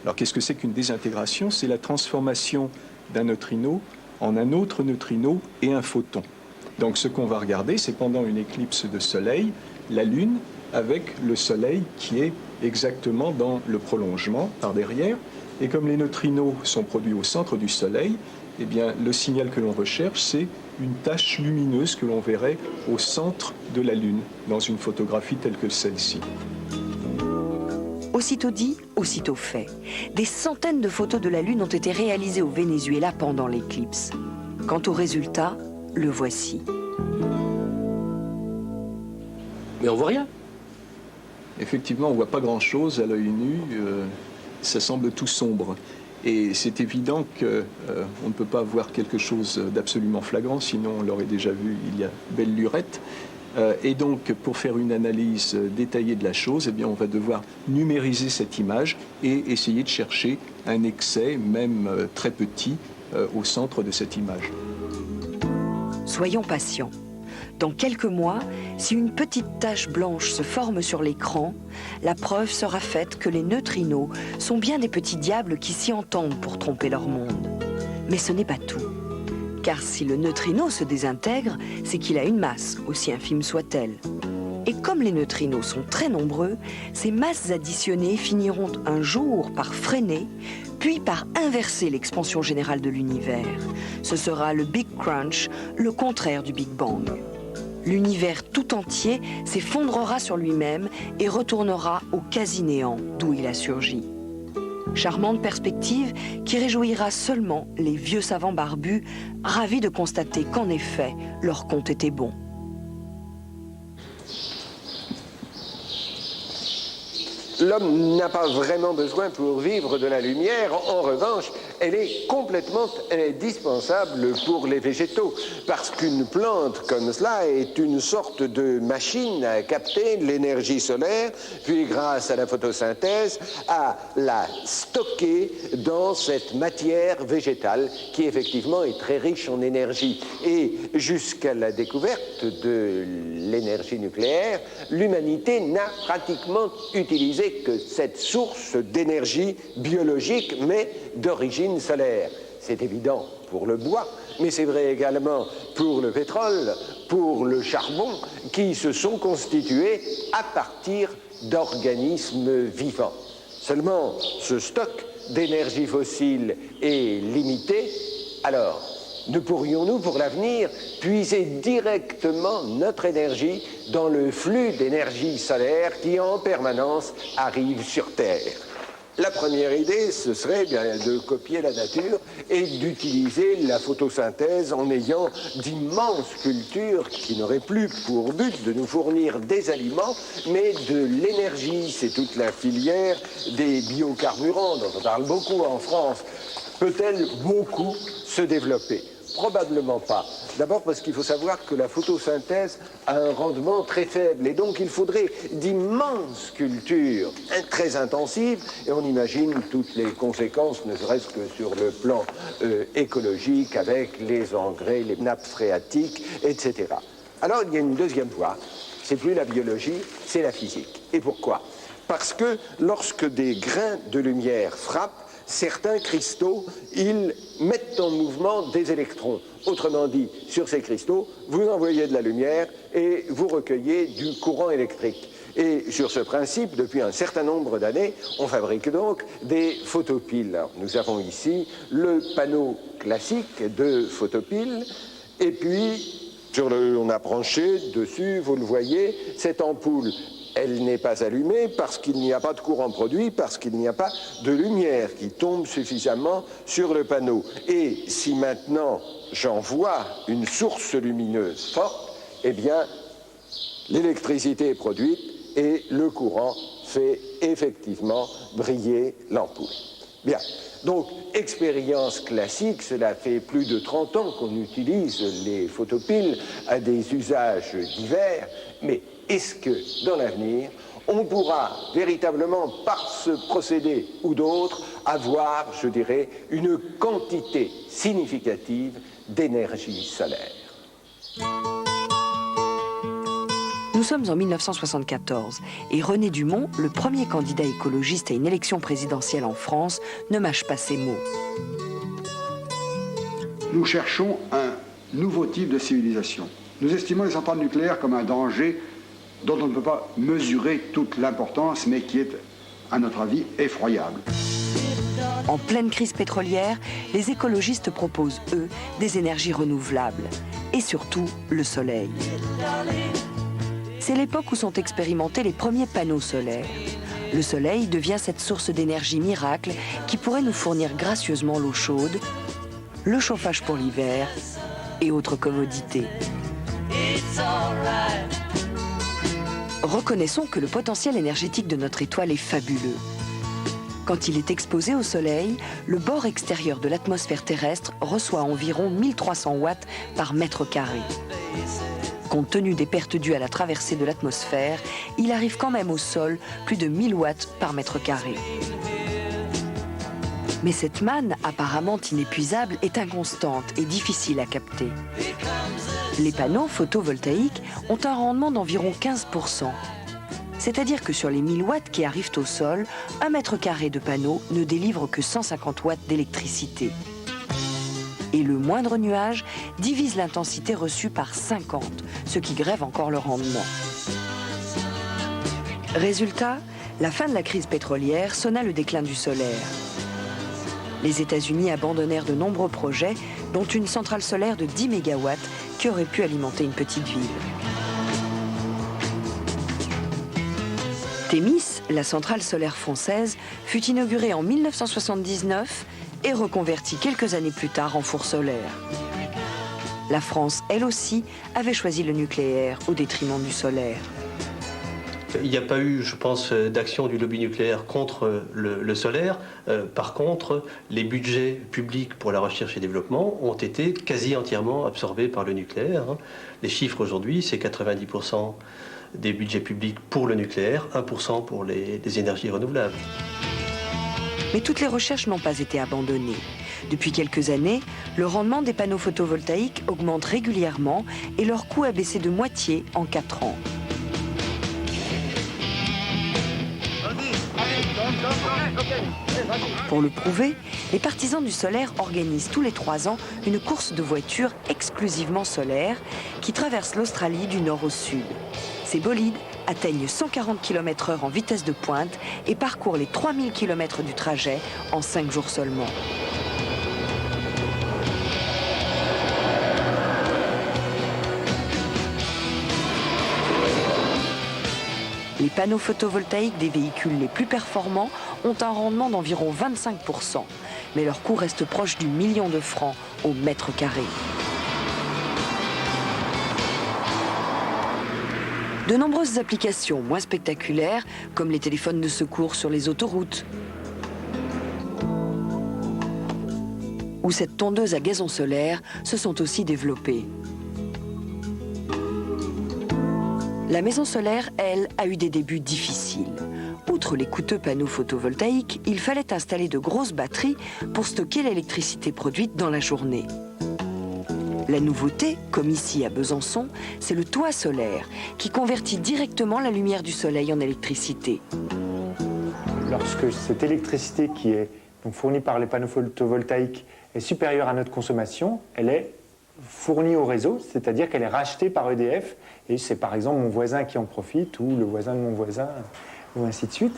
Alors, qu'est-ce que c'est qu'une désintégration? C'est la transformation d'un neutrino en un autre neutrino et un photon. Donc, ce qu'on va regarder, c'est pendant une éclipse de Soleil, la Lune avec le Soleil qui est exactement dans le prolongement par derrière. Et comme les neutrinos sont produits au centre du Soleil, eh bien, le signal que l'on recherche, c'est une tache lumineuse que l'on verrait au centre de la Lune, dans une photographie telle que celle-ci. Aussitôt dit, aussitôt fait. Des centaines de photos de la Lune ont été réalisées au Venezuela pendant l'éclipse. Quant au résultat, le voici. Mais on voit rien. Effectivement, on ne voit pas grand-chose à l'œil nu. Ça semble tout sombre. Et c'est évident qu'on ne peut pas voir quelque chose d'absolument flagrant, sinon on l'aurait déjà vu il y a belle lurette. Et donc, pour faire une analyse détaillée de la chose, eh bien, on va devoir numériser cette image et essayer de chercher un excès, même très petit, au centre de cette image. Soyons patients. Dans quelques mois, si une petite tache blanche se forme sur l'écran, la preuve sera faite que les neutrinos sont bien des petits diables qui s'y entendent pour tromper leur monde. Mais ce n'est pas tout. Car si le neutrino se désintègre, c'est qu'il a une masse, aussi infime soit-elle. Et comme les neutrinos sont très nombreux, ces masses additionnées finiront un jour par freiner, puis par inverser l'expansion générale de l'univers. Ce sera le Big Crunch, le contraire du Big Bang. L'univers tout entier s'effondrera sur lui-même et retournera au quasi-néant d'où il a surgi. Charmante perspective qui réjouira seulement les vieux savants barbus, ravis de constater qu'en effet, leur compte était bon. L'homme n'a pas vraiment besoin pour vivre de la lumière. En revanche, elle est complètement indispensable pour les végétaux, parce qu'une plante comme cela est une sorte de machine à capter l'énergie solaire, puis grâce à la photosynthèse, à la stocker dans cette matière végétale qui effectivement est très riche en énergie. Et jusqu'à la découverte de l'énergie nucléaire, l'humanité n'a pratiquement utilisé que cette source d'énergie biologique, mais d'origine solaire. c'est évident pour le bois, mais c'est vrai également pour le pétrole, pour le charbon, qui se sont constitués à partir d'organismes vivants. Seulement, ce stock d'énergie fossile est limité, alors ne pourrions-nous pour l'avenir puiser directement notre énergie dans le flux d'énergie solaire qui en permanence arrive sur Terre? La première idée, ce serait bien de copier la nature et d'utiliser la photosynthèse en ayant d'immenses cultures qui n'auraient plus pour but de nous fournir des aliments, mais de l'énergie. C'est toute la filière des biocarburants dont on parle beaucoup en France. Peut-elle beaucoup se développer? Probablement pas. D'abord parce qu'il faut savoir que la photosynthèse a un rendement très faible et donc il faudrait d'immenses cultures très intensives et on imagine toutes les conséquences, ne serait-ce que sur le plan écologique avec les engrais, les nappes phréatiques, etc. Alors il y a une deuxième voie, c'est plus la biologie, c'est la physique. Et pourquoi? Parce que lorsque des grains de lumière frappent, certains cristaux, ils mettent en mouvement des électrons. Autrement dit, sur ces cristaux, vous envoyez de la lumière et vous recueillez du courant électrique. Et sur ce principe, depuis un certain nombre d'années, on fabrique donc des photopiles. Alors, nous avons ici le panneau classique de photopile, et puis on a branché dessus, vous le voyez, cette ampoule. Elle n'est pas allumée parce qu'il n'y a pas de courant produit, parce qu'il n'y a pas de lumière qui tombe suffisamment sur le panneau. Et si maintenant j'envoie une source lumineuse forte, eh bien, l'électricité est produite et le courant fait effectivement briller l'ampoule. Bien, donc expérience classique, cela fait plus de 30 ans qu'on utilise les photopiles à des usages divers, mais est-ce que, dans l'avenir, on pourra véritablement, par ce procédé ou d'autres, avoir, je dirais, une quantité significative d'énergie solaire? Nous sommes en 1974 et René Dumont, le premier candidat écologiste à une élection présidentielle en France, ne mâche pas ses mots. Nous cherchons un nouveau type de civilisation. Nous estimons les centrales nucléaires comme un danger dont on ne peut pas mesurer toute l'importance, mais qui est, à notre avis, effroyable. En pleine crise pétrolière, les écologistes proposent, eux, des énergies renouvelables. Et surtout, le soleil. C'est l'époque où sont expérimentés les premiers panneaux solaires. Le soleil devient cette source d'énergie miracle qui pourrait nous fournir gracieusement l'eau chaude, le chauffage pour l'hiver et autres commodités. Reconnaissons que le potentiel énergétique de notre étoile est fabuleux. Quand il est exposé au soleil, le bord extérieur de l'atmosphère terrestre reçoit environ 1300 watts par mètre carré. Compte tenu des pertes dues à la traversée de l'atmosphère, il arrive quand même au sol plus de 1000 watts par mètre carré. Mais cette manne, apparemment inépuisable, est inconstante et difficile à capter. Les panneaux photovoltaïques ont un rendement d'environ 15%. C'est-à-dire que sur les 1000 watts qui arrivent au sol, un mètre carré de panneau ne délivre que 150 watts d'électricité. Et le moindre nuage divise l'intensité reçue par 50, ce qui grève encore le rendement. Résultat, la fin de la crise pétrolière sonna le déclin du solaire. Les États-Unis abandonnèrent de nombreux projets, dont une centrale solaire de 10 MW qui aurait pu alimenter une petite ville. Thémis, la centrale solaire française, fut inaugurée en 1979 et reconvertie quelques années plus tard en four solaire. La France, elle aussi, avait choisi le nucléaire au détriment du solaire. Il n'y a pas eu, je pense, d'action du lobby nucléaire contre le solaire. Par contre, les budgets publics pour la recherche et développement ont été quasi entièrement absorbés par le nucléaire. Les chiffres aujourd'hui, c'est 90% des budgets publics pour le nucléaire, 1% pour les énergies renouvelables. Mais toutes les recherches n'ont pas été abandonnées. Depuis quelques années, le rendement des panneaux photovoltaïques augmente régulièrement et leur coût a baissé de moitié en 4 ans. Allez, Pour le prouver, les partisans du solaire organisent tous les 3 ans une course de voitures exclusivement solaire qui traverse l'Australie du nord au sud. Ces bolides atteignent 140 km/h en vitesse de pointe et parcourent les 3000 km du trajet en 5 jours seulement. Les panneaux photovoltaïques des véhicules les plus performants ont un rendement d'environ 25%, mais leur coût reste proche du million de francs au mètre carré. De nombreuses applications moins spectaculaires, comme les téléphones de secours sur les autoroutes, ou cette tondeuse à gazon solaire, se sont aussi développées. La maison solaire, elle, a eu des débuts difficiles. Outre les coûteux panneaux photovoltaïques, il fallait installer de grosses batteries pour stocker l'électricité produite dans la journée. La nouveauté, comme ici à Besançon, c'est le toit solaire, qui convertit directement la lumière du soleil en électricité. Lorsque cette électricité qui est donc fournie par les panneaux photovoltaïques est supérieure à notre consommation, elle est fournie au réseau, c'est-à-dire qu'elle est rachetée par EDF, et c'est par exemple mon voisin qui en profite, ou le voisin de mon voisin, ou ainsi de suite.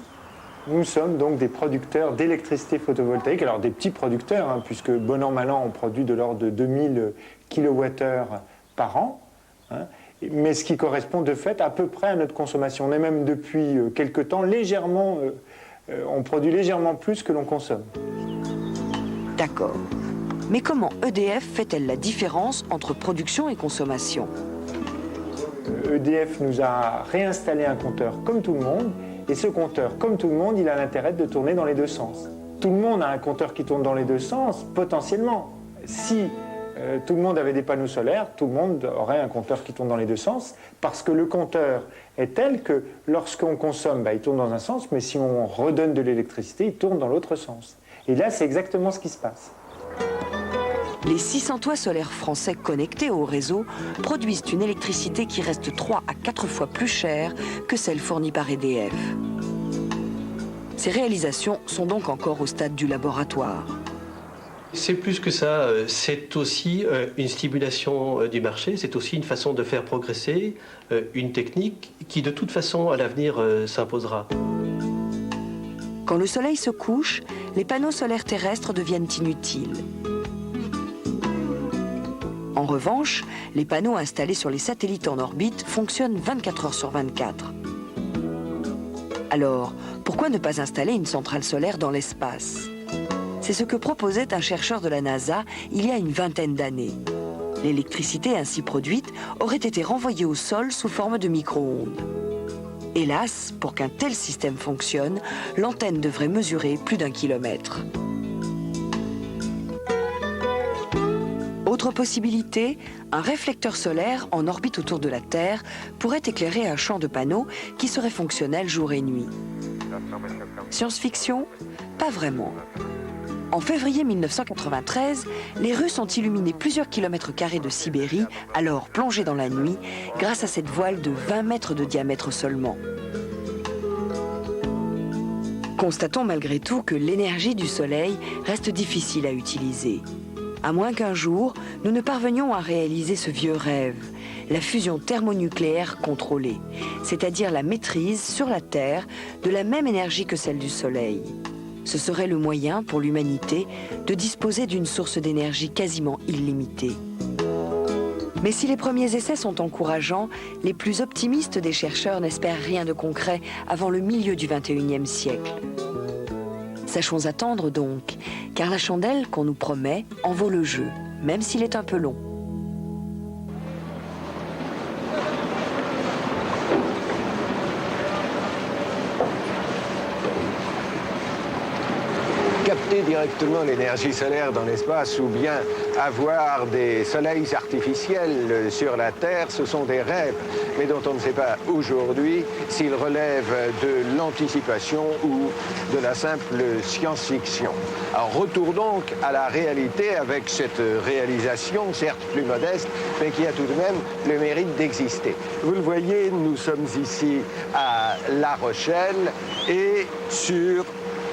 Nous sommes donc des producteurs d'électricité photovoltaïque, alors des petits producteurs, hein, puisque bon an, mal an, on produit de l'ordre de 2000 kWh par an, hein, mais ce qui correspond de fait à peu près à notre consommation. On est même depuis quelque temps légèrement, on produit légèrement plus que l'on consomme. D'accord. Mais comment EDF fait-elle la différence entre production et consommation? EDF nous a réinstallé un compteur comme tout le monde, et ce compteur, comme tout le monde, il a l'intérêt de tourner dans les deux sens. Tout le monde a un compteur qui tourne dans les deux sens, potentiellement. Si tout le monde avait des panneaux solaires, tout le monde aurait un compteur qui tourne dans les deux sens, parce que le compteur est tel que lorsqu'on consomme, il tourne dans un sens, mais si on redonne de l'électricité, il tourne dans l'autre sens. Et là, c'est exactement ce qui se passe. Les 600 toits solaires français connectés au réseau produisent une électricité qui reste 3 à 4 fois plus chère que celle fournie par EDF. Ces réalisations sont donc encore au stade du laboratoire. C'est plus que ça, c'est aussi une stimulation du marché, c'est aussi une façon de faire progresser une technique qui de toute façon à l'avenir s'imposera. Quand le soleil se couche, les panneaux solaires terrestres deviennent inutiles. En revanche, les panneaux installés sur les satellites en orbite fonctionnent 24 heures sur 24. Alors, pourquoi ne pas installer une centrale solaire dans l'espace? C'est ce que proposait un chercheur de la NASA il y a une vingtaine d'années. L'électricité ainsi produite aurait été renvoyée au sol sous forme de micro-ondes. Hélas, pour qu'un tel système fonctionne, l'antenne devrait mesurer plus d'1 kilomètre. Autre possibilité, un réflecteur solaire en orbite autour de la Terre pourrait éclairer un champ de panneaux qui serait fonctionnel jour et nuit. Science-fiction? Pas vraiment. En février 1993, les Russes ont illuminé plusieurs kilomètres carrés de Sibérie, alors plongée dans la nuit, grâce à cette voile de 20 mètres de diamètre seulement. Constatons malgré tout que l'énergie du Soleil reste difficile à utiliser. À moins qu'un jour, nous ne parvenions à réaliser ce vieux rêve, la fusion thermonucléaire contrôlée, c'est-à-dire la maîtrise sur la Terre de la même énergie que celle du Soleil. Ce serait le moyen pour l'humanité de disposer d'une source d'énergie quasiment illimitée. Mais si les premiers essais sont encourageants, les plus optimistes des chercheurs n'espèrent rien de concret avant le milieu du XXIe siècle. Sachons attendre donc, car la chandelle qu'on nous promet en vaut le jeu, même s'il est un peu long. Capter directement l'énergie solaire dans l'espace ou bien avoir des soleils artificiels sur la Terre, ce sont des rêves, mais dont on ne sait pas aujourd'hui s'ils relèvent de l'anticipation ou de la simple science-fiction. Alors retour donc à la réalité avec cette réalisation, certes plus modeste, mais qui a tout de même le mérite d'exister. Vous le voyez, nous sommes ici à La Rochelle et sur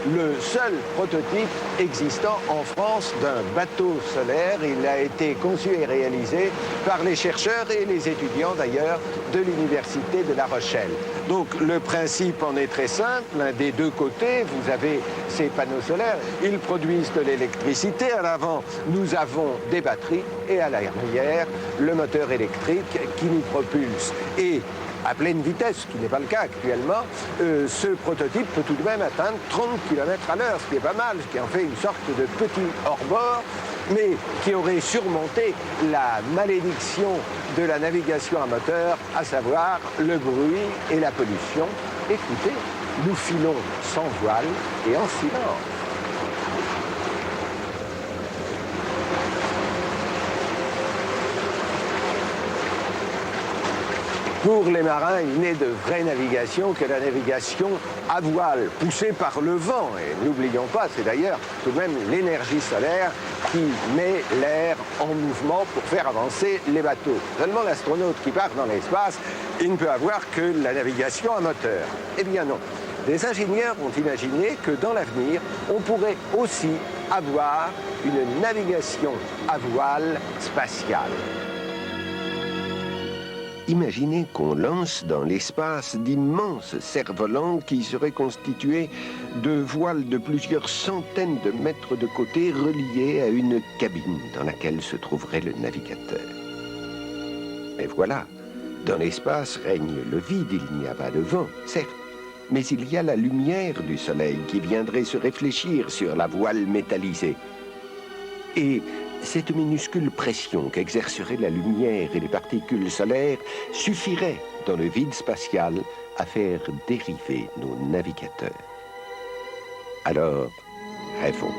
le seul prototype existant en France d'un bateau solaire. Il a été conçu et réalisé par les chercheurs et les étudiants d'ailleurs de l'Université de La Rochelle. Donc le principe en est très simple. L'un des deux côtés, vous avez ces panneaux solaires. Ils produisent de l'électricité. À l'avant, nous avons des batteries et à l'arrière, le moteur électrique qui nous propulse. Et à pleine vitesse, ce qui n'est pas le cas actuellement, ce prototype peut tout de même atteindre 30 km à l'heure, ce qui est pas mal, ce qui en fait une sorte de petit hors-bord, mais qui aurait surmonté la malédiction de la navigation à moteur, à savoir le bruit et la pollution. Écoutez, nous filons sans voile et en silence. Pour les marins, il n'est de vraie navigation que la navigation à voile, poussée par le vent. Et n'oublions pas, c'est d'ailleurs tout de même l'énergie solaire qui met l'air en mouvement pour faire avancer les bateaux. Seulement l'astronaute qui part dans l'espace, il ne peut avoir que la navigation à moteur. Eh bien non. Les ingénieurs ont imaginé que dans l'avenir, on pourrait aussi avoir une navigation à voile spatiale. Imaginez qu'on lance dans l'espace d'immenses cerfs-volants qui seraient constitués de voiles de plusieurs centaines de mètres de côté reliées à une cabine dans laquelle se trouverait le navigateur. Mais voilà, dans l'espace règne le vide, il n'y a pas de vent, certes, mais il y a la lumière du soleil qui viendrait se réfléchir sur la voile métallisée. Et cette minuscule pression qu'exercerait la lumière et les particules solaires suffirait dans le vide spatial à faire dériver nos navigateurs. Alors, rêvons.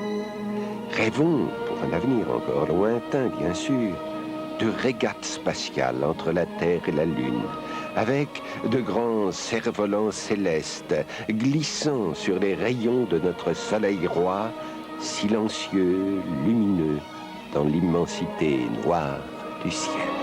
Rêvons, pour un avenir encore lointain, bien sûr, de régates spatiales entre la Terre et la Lune, avec de grands cerfs-volants célestes glissant sur les rayons de notre soleil roi, silencieux, lumineux, dans l'immensité noire du ciel.